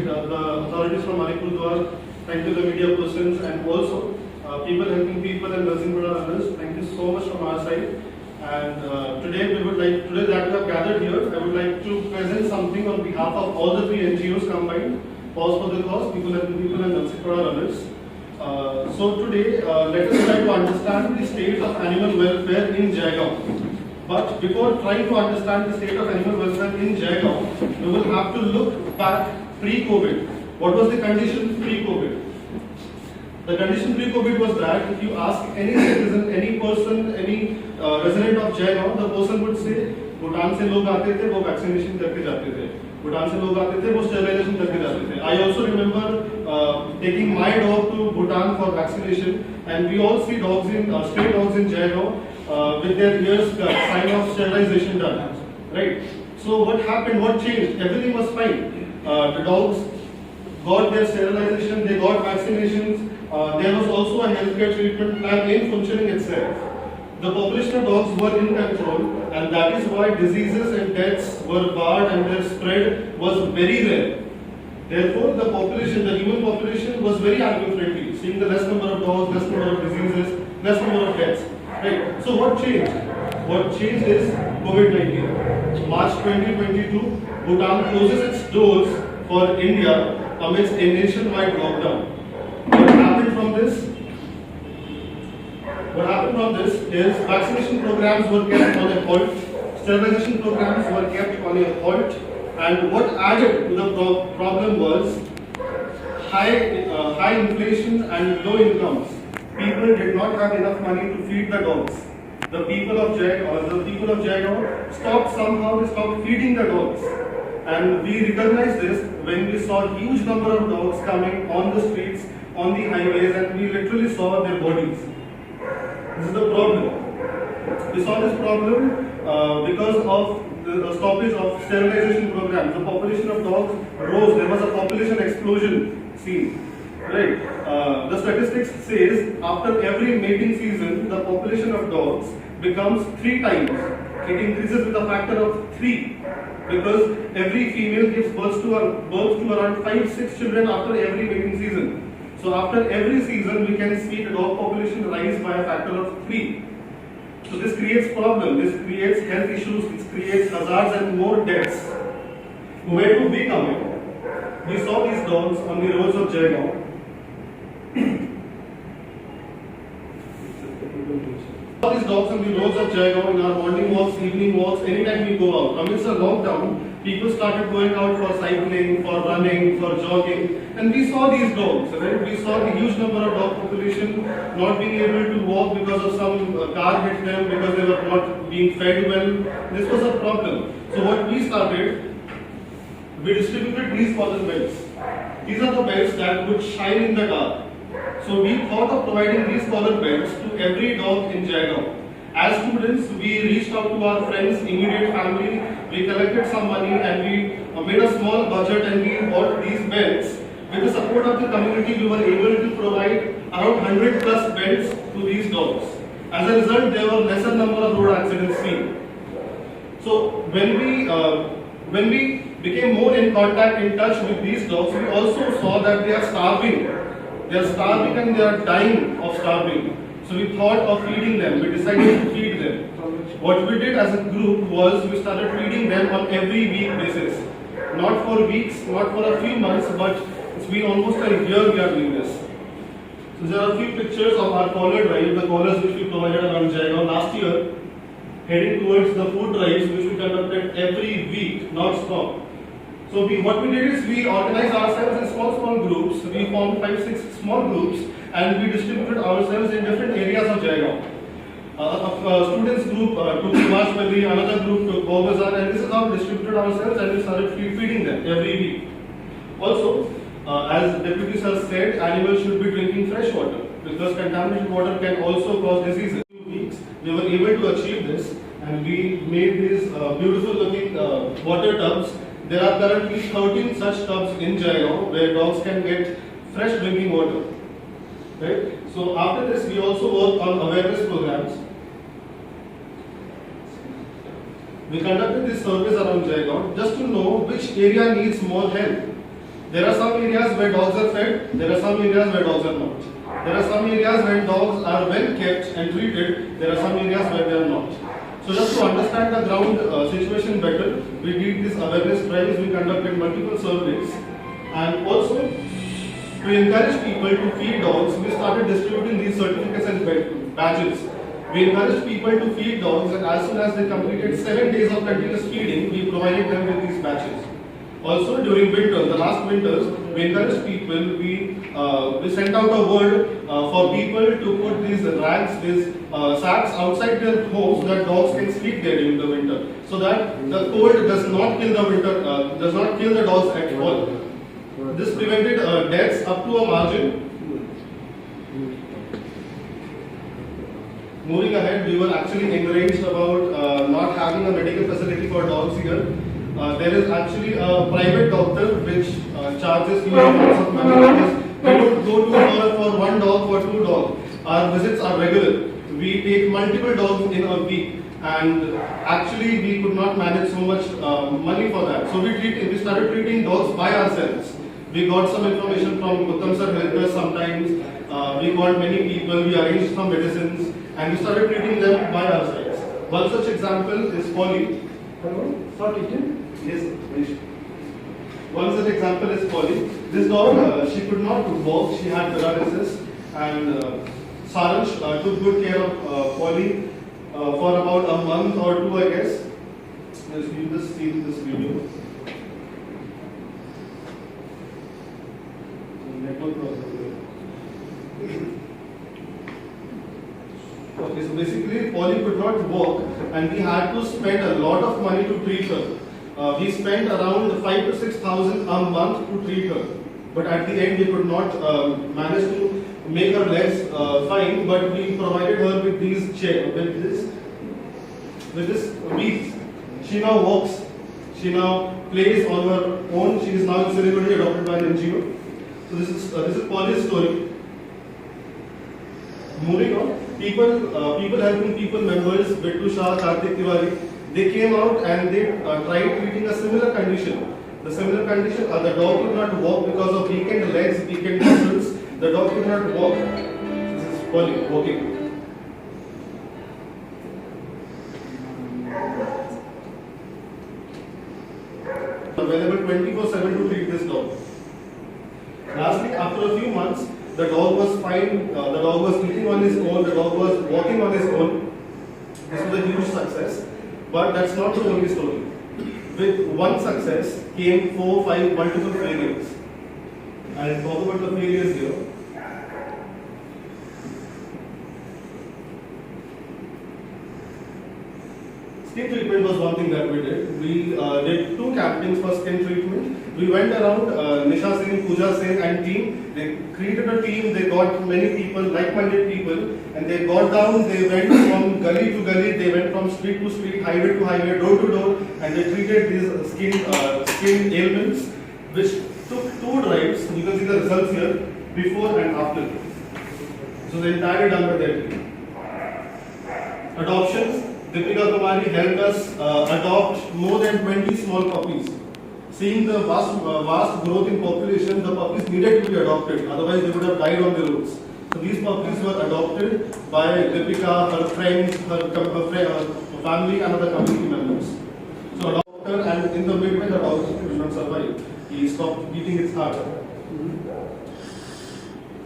the authorities from Alipurduar, thank you the media persons, and also people helping people and Narsinghpura runners. Thank you so much from our side. And today that we have gathered here, I would like to present something on behalf of all the three NGOs combined: Pause for the Cause, People Helping People, and Narsinghpura runners. So today, let us try to understand the state of animal welfare in Jaigaon. But before trying to understand the state of animal welfare in Jaigaon, we will have to look back pre-COVID. What was the condition pre-COVID? The condition pre-COVID was that if you ask any citizen, any person, any resident of Jaigaon, the person would say, Bhutan से लोग आते थे, वो vaccination करके जाते थे. Bhutan से लोग आते थे, वो sterilization करके जाते थे. I also remember taking my dog to Bhutan for vaccination, and we all see dogs in stray dogs in Jaigaon with their ears cut, sign of sterilization done. Right. So what happened? What changed? Everything was fine. The dogs got their sterilization, they got vaccinations. There was also a healthcare treatment plan in functioning itself. The population of dogs were in control, and that is why diseases and deaths were barred and their spread was very rare. Therefore, the population, the human population was very animal friendly, seeing the less number of dogs, less number of diseases, less number of deaths. Right. So what changed? What changed is COVID-19. March 2022, Bhutan closes its doors for India amidst a nationwide lockdown. What happened from this? What happened from this is vaccination programs were kept on a halt, sterilization programs were kept on a halt, and what added to the problem was high inflation and low incomes. People did not have enough money to feed the dogs. The people of Jaigaon stopped feeding the dogs. And we recognized this when we saw a huge number of dogs coming on the streets, on the highways, and we literally saw their bodies. This is the problem. We saw this problem because of the stoppage of sterilization programs. The population of dogs rose. There was a population explosion seen. Right. The statistics says after every mating season, the population of dogs becomes 3 times. It increases with a factor of 3 because every female gives birth to around 5-6 children after every mating season. So after every season, we can see the dog population rise by a factor of 3. So this creates problem. This creates health issues. This creates hazards and more deaths. Where do we come in? We saw these dogs on the roads of Jaigaon. All these dogs on the roads of Jaigaon in our morning walks, evening walks, anytime we go out. Amidst a lockdown, people started going out for cycling, for running, for jogging, and we saw these dogs. Right? We saw the huge number of dog population not being able to walk because of some car hit them, because they were not being fed well. This was a problem. So what we started, we distributed these cotton belts. These are the belts that would shine in the dark. So we thought of providing these collar belts to every dog in Jaigaon. As students, we reached out to our friends, immediate family, we collected some money and we made a small budget and we bought these belts. With the support of the community, we were able to provide around 100 plus belts to these dogs. As a result, there were lesser number of road accidents seen. So when we became more in contact, in touch with these dogs, we also saw that they are starving. They are starving and they are dying of starving. So we thought of feeding them. We decided to feed them. What we did as a group was we started feeding them on every week basis. Not for weeks, not for a few months, but it's been almost a year we are doing this. So there are a few pictures of our collar drive, the collars which we provided around Jaigaon last year, heading towards the food drives which we conducted every week, non-stop. So what we did is we organized ourselves in small groups. We formed 5-6 small groups and we distributed ourselves in different areas of Jaigaon. A students group took Himachpally, another group took Bogazar, and this is how we distributed ourselves and we started feeding them every week. Also, as Deputy Sir said, animals should be drinking fresh water because contaminated water can also cause diseases. In 2 weeks, we were able to achieve this and we made these beautiful looking water tubs. There are currently 13 such tubs in Jaigaon where dogs can get fresh drinking water. Right? So after this, we also work on awareness programs. We conducted this surveys around Jaigaon just to know which area needs more help. There are some areas where dogs are fed, there are some areas where dogs are not. There are some areas where dogs are well kept and treated, there are some areas where they are not. So just to understand the ground situation better, we did this awareness drives, we conducted multiple surveys, and also to encourage people to feed dogs, we started distributing these certificates and badges. We encouraged people to feed dogs, and as soon as they completed 7 days of continuous feeding, we provided them with these badges. Also during winter, the last winters, we encouraged people, we sent out a word for people to put these rags, these sacks outside their homes so that dogs can sleep there during the winter. So that the cold does not kill the winter, does not kill the dogs at all. This prevented deaths up to a margin. Moving ahead, we were actually encouraged about not having a medical facility for dogs here. There is actually a private doctor which charges huge amounts of money because we don't go to her for one dog or two dogs. Our visits are regular. We take multiple dogs in a week, and actually we could not manage so much money for that. So we started treating dogs by ourselves. We got some information from Uttam sir helped us sometimes. We got many people, we arranged some medicines, and we started treating them by ourselves. One such example is Polly. Yes. One such example is Polly. This dog, she could not walk, she had paralysis, and Saransh took good care of Polly for about a month or two, I guess. You just see this video. Okay, so basically Polly could not walk, and we had to spend a lot of money to treat her. We spent around 5,000 to 6,000 a month to treat her, but at the end we could not manage to make her legs fine. But we provided her with these chairs, with this wheels. She now walks. She now plays on her own. She is now cerebrally adopted by an NGO. So this is Polly's story. Moving on, people helping people members, Bittu Shah, Kartik Tiwari, they came out and they tried treating a similar condition. The similar condition, the dog could not walk because of weakened legs, weakened muscles. The dog could not walk. This is Polly walking. Available 24/7 to treat this dog. Lastly, after a few months, the dog was fine, the dog was eating on his own, the dog was walking on his own. This was a huge success, but that's not the only story. With one success came 4, 5 multiple failures. I'll talk about the failures here. Skin treatment was one thing that we did. We did 2 campaigns for skin treatment. We went around, Nisha Singh, Pooja Singh and team. They created a team, they got many people, like-minded people, and they got down, they went from gully to gully, they went from street to street, highway to highway, door to door, and they treated these skin ailments, which took 2 drives. You can see the results here, before and after. So the entire done by their team. Adoptions. Deepika Kumari helped us adopt more than 20 small puppies. Seeing the vast growth in population, the puppies needed to be adopted, otherwise they would have died on the roads. So these puppies were adopted by Deepika, her friends, her family and other community members. So adopted, and in the midway the dog did not survive. He stopped beating its heart.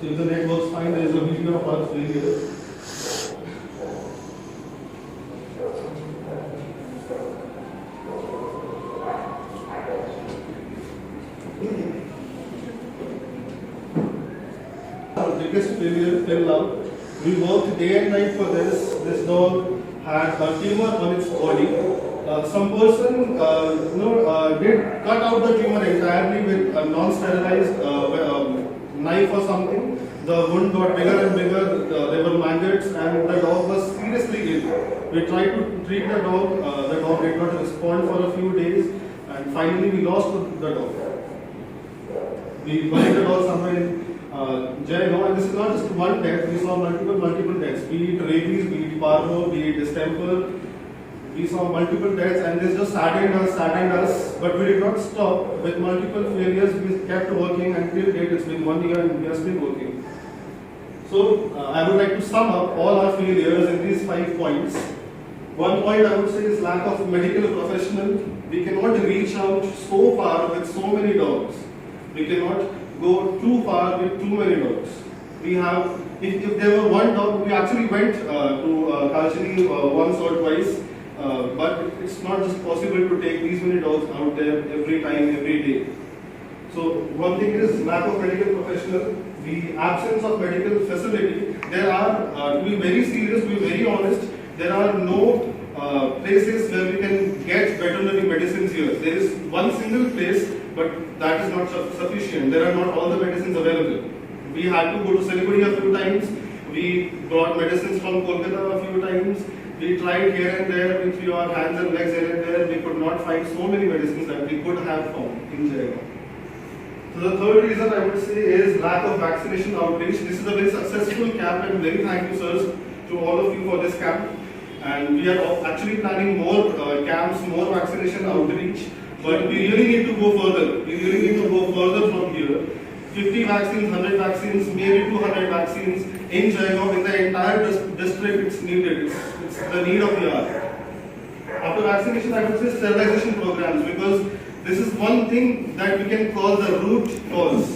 So if the net works fine, there is a video of our failure. Biggest failure till now. We worked day and night for this. This dog had a tumor on its body. Some person did cut out the tumor entirely with a non-sterilized knife or something. The wound got bigger and bigger. There were maggots, and the dog was seriously ill. We tried to treat the dog. The dog did not respond for a few days, and finally we lost the dog. We buried the dog somewhere in Jai, no, and this is not just one death, we saw multiple deaths, be it rabies, be it parvo, be it distemper. We saw multiple deaths, and this just saddened us. But we did not stop. With multiple failures, we kept working until date. It's been 1 year, and we are still working. So I would like to sum up all our failures in these 5 points. One point I would say is lack of medical professional. We cannot reach out so far with so many dogs. We cannot go too far with too many dogs. We have, if there were one dog, we actually went to Kalchini once or twice, but it's not just possible to take these many dogs out there every time, every day. So one thing is lack of medical professional, the absence of medical facility. There are, to be very serious, to be very honest, there are no places where we can get veterinary medicines here. There is one single place, but that is not sufficient. There are not all the medicines available. We had to go to Siliguri a few times. We brought medicines from Kolkata a few times. We tried here and there with our hands and legs here and there. We could not find so many medicines that we could have found in Jaigaon. So the third reason I would say is lack of vaccination outreach. This is a very successful camp, and very thank you, sirs, to all of you for this camp. And we are actually planning more camps, more vaccination outreach. But we really need to go further. We really need to go further from here. 50 vaccines, 100 vaccines, maybe 200 vaccines in Jaigaon, in the entire district. It's needed. It's the need of the hour. After vaccination, I would say sterilization programs, because this is one thing that we can call the root cause.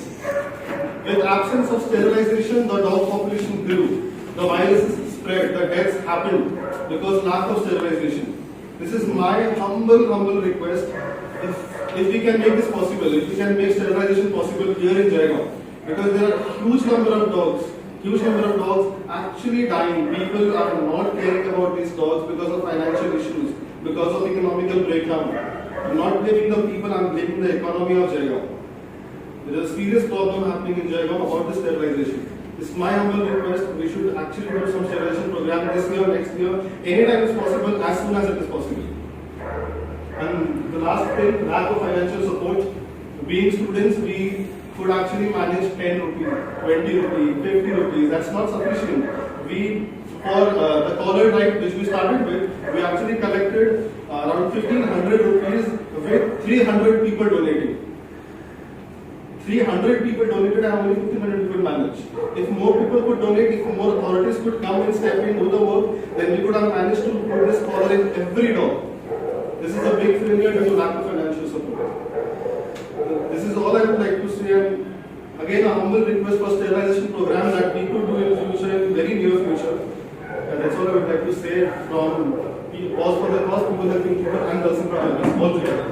With absence of sterilization, the dog population grew. The viruses spread, the deaths happened because lack of sterilization. This is my humble request. If we can make this possible, if we can make sterilization possible here in Jaigaon, because there are huge number of dogs actually dying. People are not caring about these dogs because of financial issues, because of economical breakdown. I'm not blaming the people, I'm blaming the economy of Jaigaon. There is a serious problem happening in Jaigaon about the sterilization. It's my humble request. We should actually do some sterilization program this year, next year, anytime it's possible, as soon as it is possible. And the last thing, lack of financial support. Being students, we could actually manage 10 rupees, 20 rupees, 50 rupees. That's not sufficient. For the collar drive which we started with, we actually collected around 1500 rupees with 300 people donating. 300 people donated and only 1500 people managed. If more people could donate, if more authorities could come and step in, do the work, then we could have managed to put this collar in every dog. This is a big failure due to lack of financial support. This is all I would like to say. And again, a humble request for sterilization program that we could do in future, in very near future. And that's all I would like to say from Pause for the Cause, People Helping People, and Dalsim Prabhu, all together.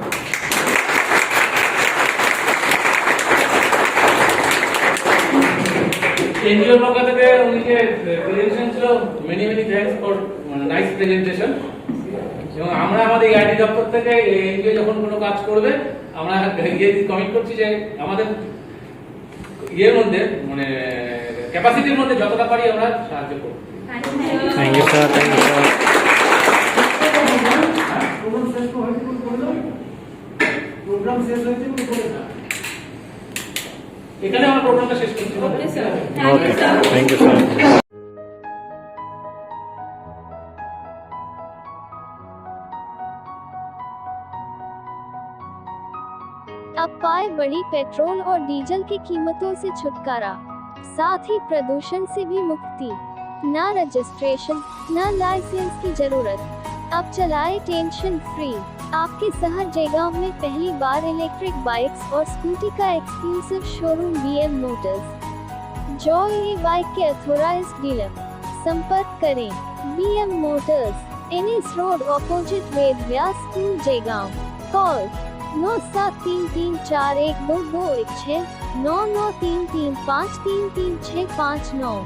এনজিওর পক্ষ থেকে উনিকে presentation ছিল many thanks for nice presentation. এবং আমরা আমাদের ID দপ্তর থেকে NGO যখন কোনো কাজ করবে আমরা কমিট করছি যে আমাদের ইয়ের মধ্যে মানে ক্যাপাসিটির মধ্যে যতটা পারি আমরা সাহায্য করব। Thank you sir, thank you sir. Program শেষ হয়েছে এখানে আমরা প্রোগ্রামটা শেষ করছি। Okay, thank you sir. अब पाए बड़ी पेट्रोल और डीजल की कीमतों से छुटकारा, साथ ही प्रदूषण से भी मुक्ति। ना रजिस्ट्रेशन, ना लाइसेंस की जरूरत, अब चलाए टेंशन फ्री। आपके शहर जयगांव में पहली बार इलेक्ट्रिक बाइक्स और स्कूटी का exclusive showroom BM motors, joy e bike के अथोराइज्ड डीलर। संपर्क करें BM motors, NS road opposite Ved Vyas school Jaigaon. Call 9733412216 9933533659।